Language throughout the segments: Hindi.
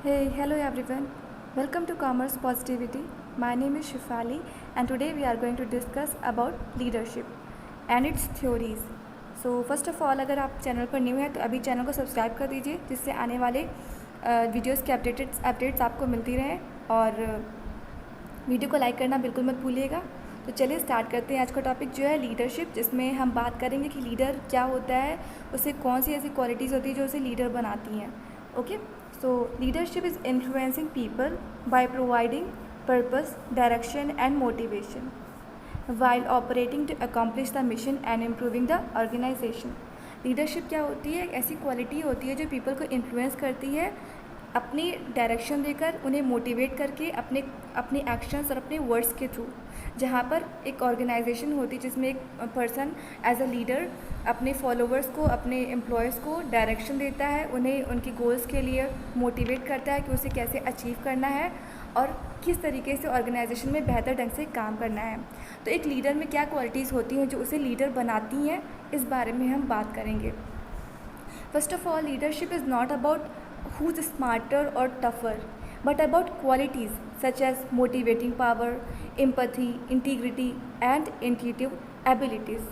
Hey, hello everyone. Welcome to Commerce Positivity. My name is Shifali and today we are going to discuss about leadership and its theories. So first of all, अगर आप चैनल पर न्यू हैं तो अभी चैनल को सब्सक्राइब कर दीजिए जिससे आने वाले वीडियोस के अपडेट्स आपको मिलती रहें और वीडियो को लाइक करना बिल्कुल मत भूलिएगा। तो चलिए स्टार्ट करते हैं। आज का टॉपिक जो है लीडरशिप, जिसमें हम बात करेंगे कि लीडर क्या होता है, उसे कौन सी ऐसी क्वालिटीज़ होती है जो उसे लीडर बनाती हैं। Okay, so leadership is influencing people by providing purpose, direction and motivation while operating to accomplish the mission and improving the organization। Leadership क्या होती है? ऐसी क्वालिटी होती है जो पीपल को इन्फ्लुएंस करती है अपनी डायरेक्शन देकर, उन्हें मोटिवेट करके अपने एक्शंस और अपने वर्ड्स के थ्रू। जहाँ पर एक ऑर्गेनाइजेशन होती है जिसमें एक पर्सन एज अ लीडर अपने फॉलोवर्स को, अपने एम्प्लॉयज़ को डायरेक्शन देता है, उन्हें उनके गोल्स के लिए मोटिवेट करता है कि उसे कैसे अचीव करना है और किस तरीके से ऑर्गेनाइजेशन में बेहतर ढंग से काम करना है। तो एक लीडर में क्या क्वालिटीज़ होती हैं जो उसे लीडर बनाती हैं, इस बारे में हम बात करेंगे। First of all, leadership is not about who is smarter or tougher, but about qualities such as motivating power, empathy, integrity, and intuitive abilities,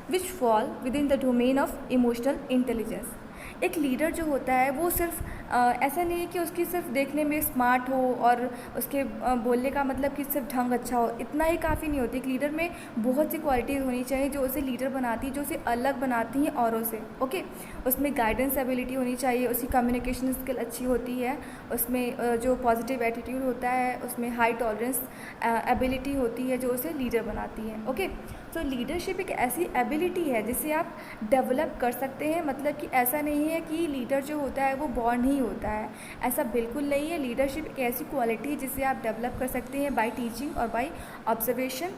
which fall within the domain of emotional intelligence। एक लीडर जो होता है वो सिर्फ ऐसा नहीं है कि उसकी सिर्फ देखने में स्मार्ट हो और उसके बोलने का मतलब कि सिर्फ ढंग अच्छा हो, इतना ही काफ़ी नहीं होती। एक लीडर में बहुत सी क्वालिटीज़ होनी चाहिए जो उसे लीडर बनाती है, जो उसे अलग बनाती हैं औरों से। ओके, उसमें गाइडेंस एबिलिटी होनी चाहिए, उसकी कम्युनिकेशन स्किल अच्छी होती है, उसमें जो पॉजिटिव एटीट्यूड होता है, उसमें हाई टॉलरेंस एबिलिटी होती है जो उसे लीडर बनाती है। ओके, तो लीडरशिप एक ऐसी एबिलिटी है जिसे आप डेवलप कर सकते हैं। मतलब कि ऐसा नहीं है कि लीडर जो होता है वो बॉर्न ही होता है, ऐसा बिल्कुल नहीं है। लीडरशिप एक ऐसी क्वालिटी है जिसे आप डेवलप कर सकते हैं बाय टीचिंग और बाय ऑब्जर्वेशन।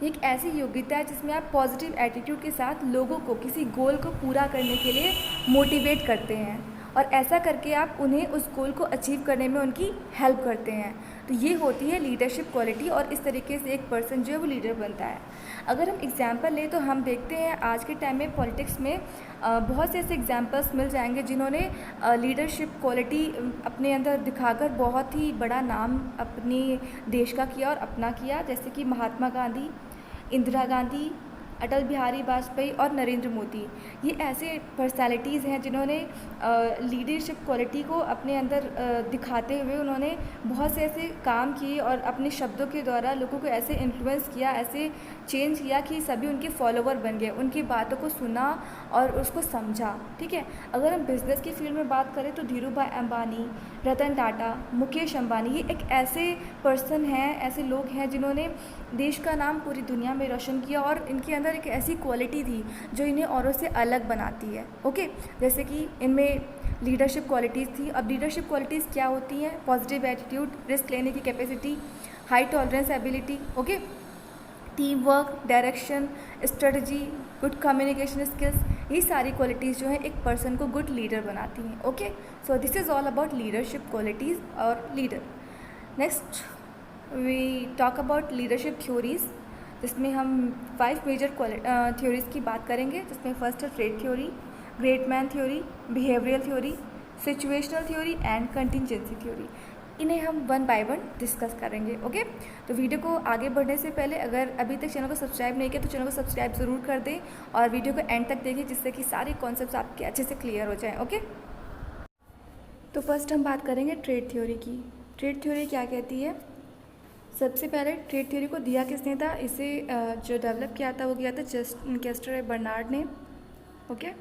एक ऐसी योग्यता है जिसमें आप पॉजिटिव एटीट्यूड के साथ लोगों को किसी गोल को पूरा करने के लिए मोटिवेट करते हैं और ऐसा करके आप उन्हें उस गोल को अचीव करने में उनकी हेल्प करते हैं। तो ये होती है लीडरशिप क्वालिटी और इस तरीके से एक पर्सन जो है वो लीडर बनता है। अगर हम एग्जांपल लें तो हम देखते हैं आज के टाइम में पॉलिटिक्स में बहुत से ऐसे एग्जांपल्स मिल जाएंगे जिन्होंने लीडरशिप क्वालिटी अपने अंदर दिखाकर बहुत ही बड़ा नाम अपने देश का किया और अपना किया, जैसे कि महात्मा गांधी, इंदिरा गांधी, अटल बिहारी वाजपेयी और नरेंद्र मोदी। ये ऐसे पर्सनालिटीज़ हैं जिन्होंने लीडरशिप क्वालिटी को अपने अंदर दिखाते हुए उन्होंने बहुत से ऐसे काम किए और अपने शब्दों के द्वारा लोगों को ऐसे इन्फ्लुएंस किया, ऐसे चेंज किया कि सभी उनके फॉलोवर बन गए, उनकी बातों को सुना और उसको समझा। ठीक है, अगर हम बिज़नेस की फील्ड में बात करें तो धीरू भाई अंबानी, रतन टाटा, मुकेश अंबानी, ये एक ऐसे पर्सन हैं, ऐसे लोग हैं जिन्होंने देश का नाम पूरी दुनिया में रोशन किया और इनके अंदर एक ऐसी क्वालिटी थी जो इन्हें औरों से अलग बनाती है। ओके, जैसे कि इनमें लीडरशिप क्वालिटीज़ थी। अब लीडरशिप क्वालिटीज़ क्या होती हैं? पॉजिटिव एटीट्यूड, रिस्क लेने की capacity, high tolerance ability, okay, team work, direction, strategy, good communication skills, ये सारी क्वालिटीज़ जो है एक पर्सन को गुड लीडर बनाती हैं। Okay, so this is all about leadership qualities और leader. Next we talk about leadership theories, जिसमें हम 5 मेजर थ्योरीज़ की बात करेंगे, जिसमें फर्स्ट है trade theory, great man theory, behavioural theory, situational theory and contingency theory. इन्हें हम वन बाय वन डिस्कस करेंगे। ओके, तो वीडियो को आगे बढ़ने से पहले अगर अभी तक चैनल को सब्सक्राइब नहीं किया तो चैनल को सब्सक्राइब ज़रूर कर दें और वीडियो को एंड तक देखिए जिससे कि सारे कॉन्सेप्ट्स आपके अच्छे से क्लियर हो जाएँ। ओके, तो फर्स्ट हम बात करेंगे ट्रेड थ्योरी की। ट्रेड थ्योरी क्या कहती है? सबसे पहले ट्रेड थ्योरी को दिया किसने था? इसे जो डेवलप किया था वो किया था कैस्टर बर्नार्ड ने। ओके,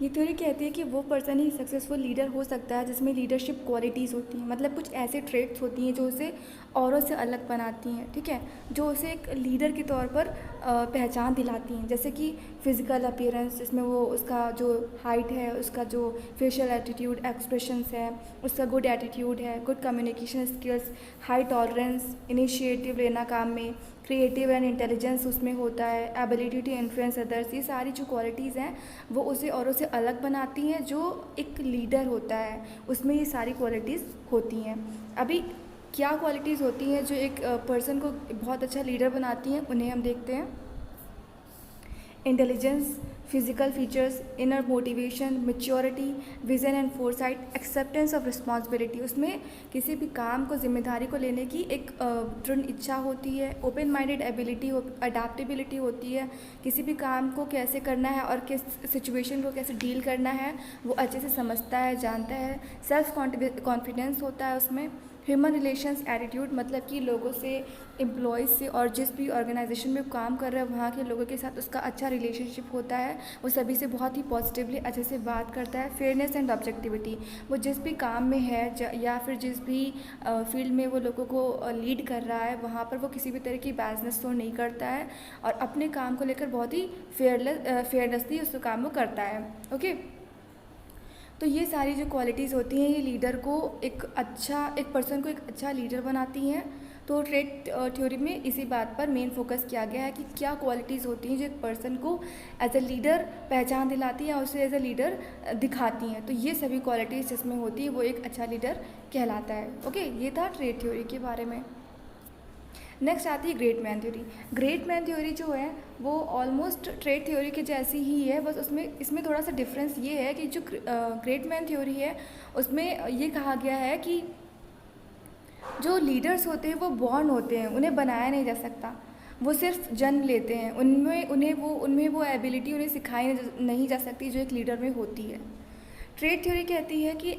ये थ्योरी कहती है कि वो पर्सन ही सक्सेसफुल लीडर हो सकता है जिसमें लीडरशिप क्वालिटीज़ होती हैं, मतलब कुछ ऐसे ट्रेड्स होती हैं जो उसे औरों से अलग बनाती हैं। ठीक है, जो उसे एक लीडर के तौर पर पहचान दिलाती हैं, जैसे कि फिज़िकल अपीयरेंस, जिसमें वो उसका जो हाइट है, उसका जो फेशियल एटीट्यूड, एक्सप्रेशंस है, उसका गुड एटीट्यूड है, good communication skills, high tolerance, initiative लेना काम में, क्रिएटिव एंड इंटेलिजेंस उसमें होता है, एबिलिटी टू इन्फ्लुएंस अदर्स। ये सारी जो क्वालिटीज़ हैं वो उसे औरों से अलग बनाती हैं। जो एक लीडर होता है उसमें ये सारी क्वालिटीज़ होती हैं। अभी क्या क्वालिटीज़ होती हैं जो एक पर्सन को बहुत अच्छा लीडर बनाती हैं, उन्हें हम देखते हैं। Intelligence, physical features, inner motivation, maturity, vision and foresight, acceptance of responsibility. उसमें किसी भी काम को, जिम्मेदारी को लेने की एक दृढ़ इच्छा होती है, ओपन माइंडेड एबिलिटी, अडेप्टेबिलिटी होती है, किसी भी काम को कैसे करना है और किस सिचुएशन को कैसे डील करना है वो अच्छे से समझता है, जानता है। सेल्फ कॉन्फिडेंस होता है उसमें। ह्यूमन रिलेशंस एटीट्यूड, मतलब कि लोगों से, एम्प्लॉयज़ से और जिस भी ऑर्गेनाइजेशन में काम कर रहा है वहाँ के लोगों के साथ उसका अच्छा रिलेशनशिप होता है, वो सभी से बहुत ही पॉजिटिवली अच्छे से बात करता है। फेयरनेस एंड ऑब्जेक्टिविटी, वो जिस भी काम में है या फिर जिस भी फील्ड में वो लोगों को लीड कर रहा है वहाँ पर वो किसी भी तरह की बायसनेस तो नहीं करता है और अपने काम को लेकर बहुत ही फेयरनेसली उस काम को करता है। ओके, तो ये सारी जो क्वालिटीज़ होती हैं ये लीडर को एक पर्सन को एक अच्छा लीडर बनाती हैं। तो ट्रेट थ्योरी में इसी बात पर मेन फोकस किया गया है कि क्या क्वालिटीज़ होती हैं जो एक पर्सन को एज ए लीडर पहचान दिलाती हैं और उसे एज ए लीडर दिखाती हैं। तो ये सभी क्वालिटीज़ जिसमें होती है वो एक अच्छा लीडर कहलाता है। ओके, ये था ट्रेट थ्योरी के बारे में। नेक्स्ट आती है great man theory. Great man theory जो है वो ऑलमोस्ट ट्रेड थ्योरी के जैसी ही है, बस इसमें थोड़ा सा डिफरेंस ये है कि जो ग्रेट मैन थ्योरी है उसमें ये कहा गया है कि जो लीडर्स होते हैं वो बॉर्न होते हैं, उन्हें बनाया नहीं जा सकता, वो सिर्फ जन्म लेते हैं। उनमें वो एबिलिटी उन्हें सिखाई नहीं जा सकती जो एक लीडर में होती है। ट्रेड थ्योरी कहती है कि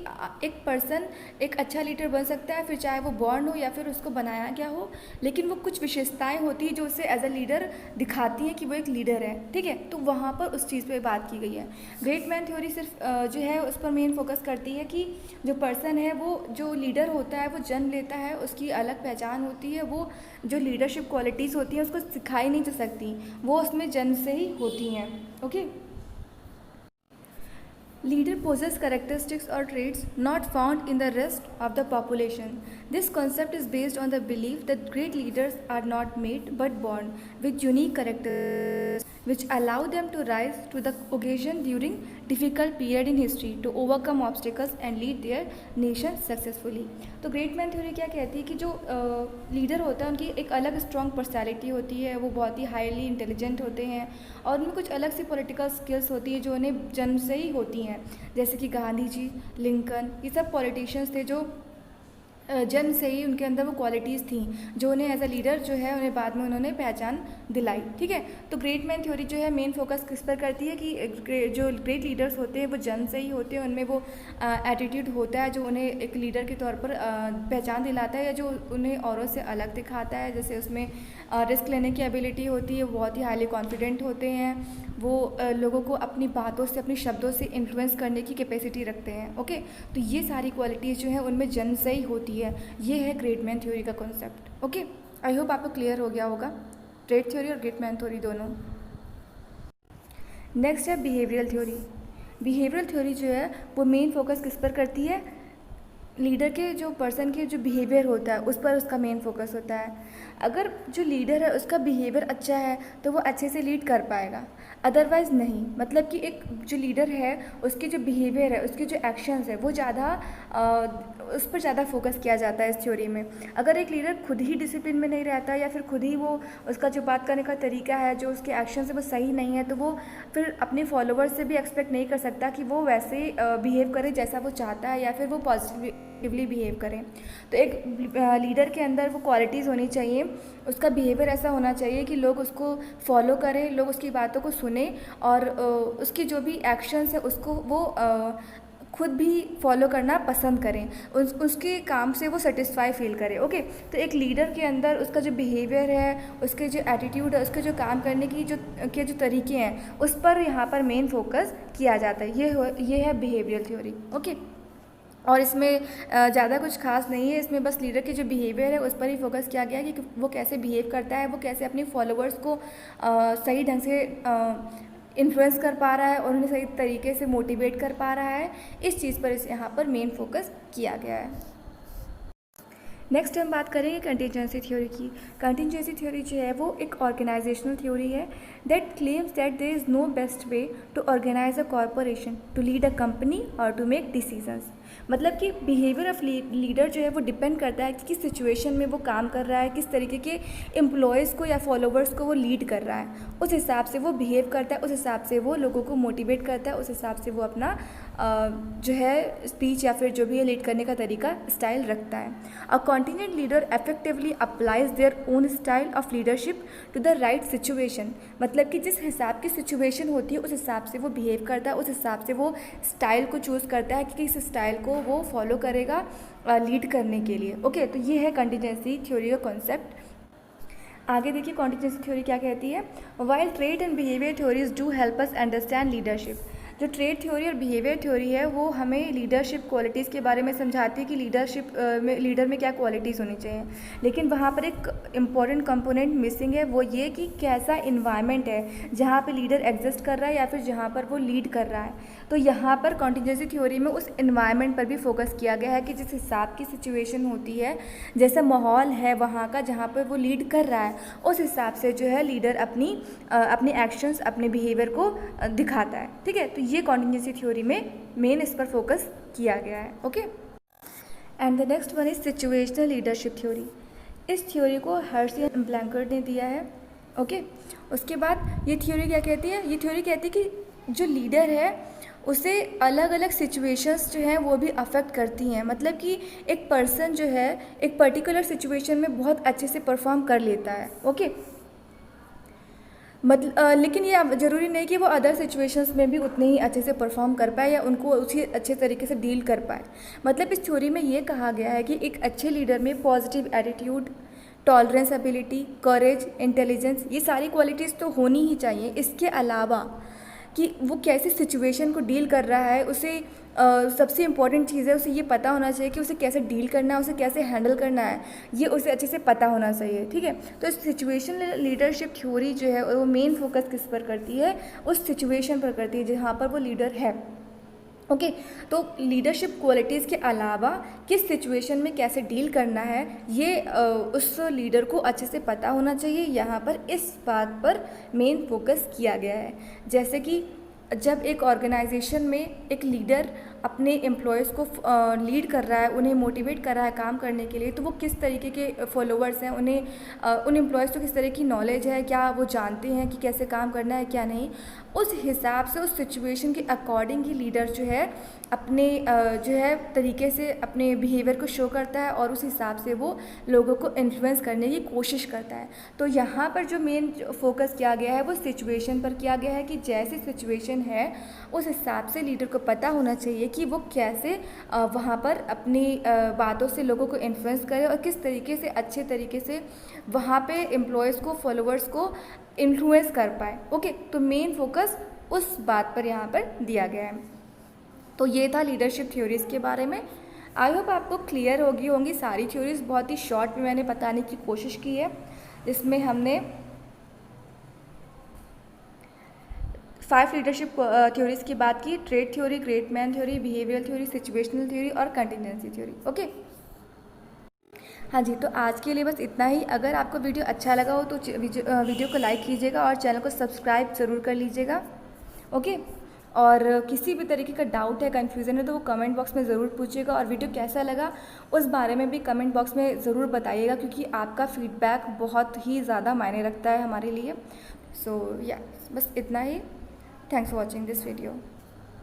एक पर्सन एक अच्छा लीडर बन सकता है, फिर चाहे वो बॉर्न हो या फिर उसको बनाया गया हो, लेकिन वो कुछ विशेषताएं होती हैं जो उसे एज अ लीडर दिखाती हैं कि वो एक लीडर है। ठीक है, तो वहाँ पर उस चीज़ पे बात की गई है। ग्रेट मैन थ्योरी सिर्फ जो है उस पर मेन फोकस करती है कि जो पर्सन है वो जो लीडर होता है वो जन्म लेता है, उसकी अलग पहचान होती है, वो जो लीडरशिप क्वालिटीज़ होती हैं उसको सिखाई नहीं जा सकती, वो उसमें जन्म से ही होती हैं। Okay, leader possess characteristics or traits not found in the rest of the population. This concept is based on the belief that great leaders are not made but born with unique characteristics which allow them to rise to the occasion during difficult period in history to overcome obstacles and lead their nation successfully. तो ग्रेट मैन थ्योरी क्या कहती है कि जो लीडर होता है उनकी एक अलग स्ट्रॉन्ग पर्सनैलिटी होती है, वो बहुत ही हाईली इंटेलिजेंट होते हैं और उनमें कुछ अलग सी पॉलिटिकल स्किल्स होती है जो उन्हें जन्म से ही होती हैं। जैसे कि गांधी जी, लिंकन, ये सब पॉलिटिशियंस थे जो जन्म से ही उनके अंदर वो क्वालिटीज़ थी जो उन्हें एज अ लीडर जो है उन्हें बाद में उन्होंने पहचान दिलाई। ठीक है, तो ग्रेट मैन थ्योरी जो है मेन फोकस किस पर करती है कि जो ग्रेट लीडर्स होते हैं वो जन्म से ही होते हैं, उनमें वो एटीट्यूड होता है जो उन्हें एक लीडर के तौर पर पहचान दिलाता है या जो उन्हें औरों से अलग दिखाता है। जैसे उसमें रिस्क लेने की एबिलिटी होती है, वो बहुत ही हाईली कॉन्फिडेंट होते हैं, वो लोगों को अपनी बातों से, अपने शब्दों से इन्फ्लुएंस करने की कैपेसिटी रखते हैं। ओके, तो ये सारी क्वालिटीज़ जो है उनमें जन्म से ही होती है। ये है ग्रेट मैन थ्योरी का कॉन्सेप्ट। ओके, आई होप आपको क्लियर हो गया होगा ट्रेड थ्योरी और ग्रेट मैन थ्योरी दोनों। नेक्स्ट है बिहेवियरल थ्योरी। बिहेवियरल थ्योरी जो है वो मेन फोकस किस पर करती है, लीडर के जो पर्सन के जो बिहेवियर होता है उस पर उसका मेन फोकस होता है। अगर जो लीडर है उसका बिहेवियर अच्छा है तो वो अच्छे से लीड कर पाएगा, अदरवाइज़ नहीं। मतलब कि एक जो लीडर है उसके जो बिहेवियर है, उसके जो एक्शंस है वो उस पर ज़्यादा फोकस किया जाता है इस थ्योरी में। अगर एक लीडर खुद ही डिसिप्लिन में नहीं रहता या फिर खुद ही वो उसका जो बात करने का तरीका है, जो उसके एक्शंस है वो सही नहीं है, तो वो फिर अपने फॉलोवर्स से भी एक्सपेक्ट नहीं कर सकता कि वो वैसे बिहेव करे जैसा वो चाहता है या फिर वो पॉजिटिवली बिहेव करें। तो एक लीडर के अंदर वो क्वालिटीज़ होनी चाहिए, उसका बिहेवियर ऐसा होना चाहिए कि लोग उसको फॉलो करें, लोग उसकी बातों को सुने और उसकी जो भी एक्शंस है उसको वो खुद भी फॉलो करना पसंद करें, उसके काम से वो सेटिस्फाई फील करें। ओके, तो एक लीडर के अंदर उसका जो बिहेवियर है, उसके जो एटीट्यूड है, उसके जो काम करने की जो तरीके हैं उस पर यहाँ पर मेन फोकस किया जाता है। ये है बिहेवियरल थ्योरी। ओके, और इसमें ज़्यादा कुछ खास नहीं है, इसमें बस लीडर के जो बिहेवियर है उस पर ही फोकस किया गया है कि वो कैसे बिहेव करता है, वो कैसे अपने फॉलोअर्स को सही ढंग से इन्फ्लुएंस कर पा रहा है और उन्हें सही तरीके से मोटिवेट कर पा रहा है। इस चीज़ पर यहाँ पर मेन फोकस किया गया है। नेक्स्ट हम बात करेंगे कंटीजेंसी थ्योरी की। कंटीजेंसी थ्योरी जो है वो एक ऑर्गेनाइजेशनल थ्योरी है that claims that there is no best way to organize a corporation, to lead a company और टू मेक डिसीजंस। मतलब कि बिहेवियर ऑफ लीडर जो है वो डिपेंड करता है कि किस सिचुएशन में वो काम कर रहा है, किस तरीके के एम्प्लॉयज़ को या फॉलोवर्स को वो लीड कर रहा है, उस हिसाब से वो बिहेव करता है, उस हिसाब से वो लोगों को मोटिवेट करता है, उस हिसाब से वो अपना जो है स्पीच या फिर जो भी है लीड करने का तरीका स्टाइल रखता है। A continent leader effectively applies their own style of leadership to the right situation. मतलब कि जिस हिसाब की सिचुएशन होती है उस हिसाब से वो बिहेव करता है, उस हिसाब से वो स्टाइल को चूज़ करता है कि किस स्टाइल को वो फॉलो करेगा लीड करने के लिए। ओके, तो ये है कंटीजेंसी थ्योरी का कॉन्सेप्ट। आगे देखिए कॉन्टीजेंसी थ्योरी क्या कहती है। While trade and behaviour theories do help us understand leadership. जो ट्रेड थ्योरी और बिहेवियर थ्योरी है वो हमें लीडरशिप क्वालिटीज़ के बारे में समझाती है कि लीडरशिप में लीडर में क्या क्वालिटीज़ होनी चाहिए, लेकिन वहाँ पर एक इम्पॉर्टेंट कंपोनेंट मिसिंग है, वो ये कि कैसा इन्वायरमेंट है जहाँ पे लीडर एग्जिस्ट कर रहा है या फिर जहाँ पर वो लीड कर रहा है। तो यहाँ पर कॉन्टीजेंसी थ्योरी में उस इन्वायरमेंट पर भी फोकस किया गया है कि जिस हिसाब की सिचुएशन होती है, जैसा माहौल है वहाँ का जहाँ पर वो लीड कर रहा है, उस हिसाब से जो है लीडर अपने एक्शंस, अपने बिहेवियर को दिखाता है। ठीक है, तो ये कॉन्टीजेंसी थ्योरी में मेन इस पर फोकस किया गया है। Okay, and the next one is situational leadership theory. इस थ्योरी को हर्शी एंड ब्लैंकर्ट ने दिया है। ओके, उसके बाद ये थ्योरी क्या कहती है, ये थ्योरी कहती है कि जो लीडर है उसे अलग अलग सिचुएशंस जो हैं वो भी अफेक्ट करती हैं। मतलब कि एक पर्सन जो है एक पर्टिकुलर सिचुएशन में बहुत अच्छे से परफॉर्म कर लेता है। ओके, लेकिन ये ज़रूरी नहीं कि वो अदर सिचुएशंस में भी उतने ही अच्छे से परफॉर्म कर पाए या उनको उसी अच्छे तरीके से डील कर पाए। मतलब इस थ्योरी में ये कहा गया है कि एक अच्छे लीडर में पॉजिटिव एटीट्यूड, टॉलरेंस एबिलिटी, करेज, इंटेलिजेंस, ये सारी क्वालिटीज़ तो होनी ही चाहिए। इसके अलावा कि वो कैसे सिचुएशन को डील कर रहा है, उसे सबसे इम्पॉर्टेंट चीज़ है उसे ये पता होना चाहिए कि उसे कैसे डील करना है, उसे कैसे हैंडल करना है, ये उसे अच्छे से पता होना चाहिए। ठीक है, तो सिचुएशन लीडरशिप थ्योरी जो है वो मेन फोकस किस पर करती है, उस सिचुएशन पर करती है जहाँ पर वो लीडर है। ओके, तो लीडरशिप क्वालिटीज़ के अलावा किस सिचुएशन में कैसे डील करना है ये उस लीडर को अच्छे से पता होना चाहिए। यहाँ पर इस बात पर मेन फोकस किया गया है। जैसे कि जब एक ऑर्गेनाइजेशन में एक लीडर अपने एम्प्लॉयज़ को लीड कर रहा है, उन्हें मोटिवेट कर रहा है काम करने के लिए, तो वो किस तरीके के फॉलोवर्स हैं, उन एम्प्लॉयज़ को किस तरह की नॉलेज है, क्या वो जानते हैं कि कैसे काम करना है क्या नहीं, उस हिसाब से उस सिचुएशन के अकॉर्डिंग ही लीडर जो है अपने जो है तरीके से अपने बिहेवियर को शो करता है और उस हिसाब से वो लोगों को इन्फ्लुएंस करने की कोशिश करता है। तो यहाँ पर जो मेन फोकस किया गया है वो सिचुएशन पर किया गया है कि जैसी सिचुएशन है उस हिसाब से लीडर को पता होना चाहिए कि वो कैसे वहाँ पर अपनी बातों से लोगों को इन्फ्लुएंस करे और किस तरीके से अच्छे तरीके से वहाँ पे एम्प्लॉयज़ को, फॉलोअर्स को इन्फ्लुएंस कर पाए। ओके, तो मेन फोकस उस बात पर यहाँ पर दिया गया है। तो ये था लीडरशिप थ्योरीज़ के बारे में। आई होप आपको क्लियर होंगी सारी थ्योरीज़। बहुत ही शॉर्ट में मैंने बताने की कोशिश की है, जिसमें हमने 5 लीडरशिप थ्योरीज़ की बात की। Trade theory, great man theory, behaviour theory, situational theory और कंटीजेंसी थ्योरी। ओके, हाँ जी, तो आज के लिए बस इतना ही। अगर आपको वीडियो अच्छा लगा हो तो वीडियो को लाइक कीजिएगा और चैनल को सब्सक्राइब ज़रूर कर लीजिएगा। ओके, और किसी भी तरीके का डाउट है, कन्फ्यूज़न है तो वो कमेंट बॉक्स में ज़रूर पूछिएगा। और वीडियो कैसा लगा उस बारे में भी कमेंट बॉक्स में ज़रूर बताइएगा, क्योंकि आपका फीडबैक बहुत ही ज़्यादा मायने रखता है हमारे लिए। सो या बस इतना ही। Thanks for watching this video.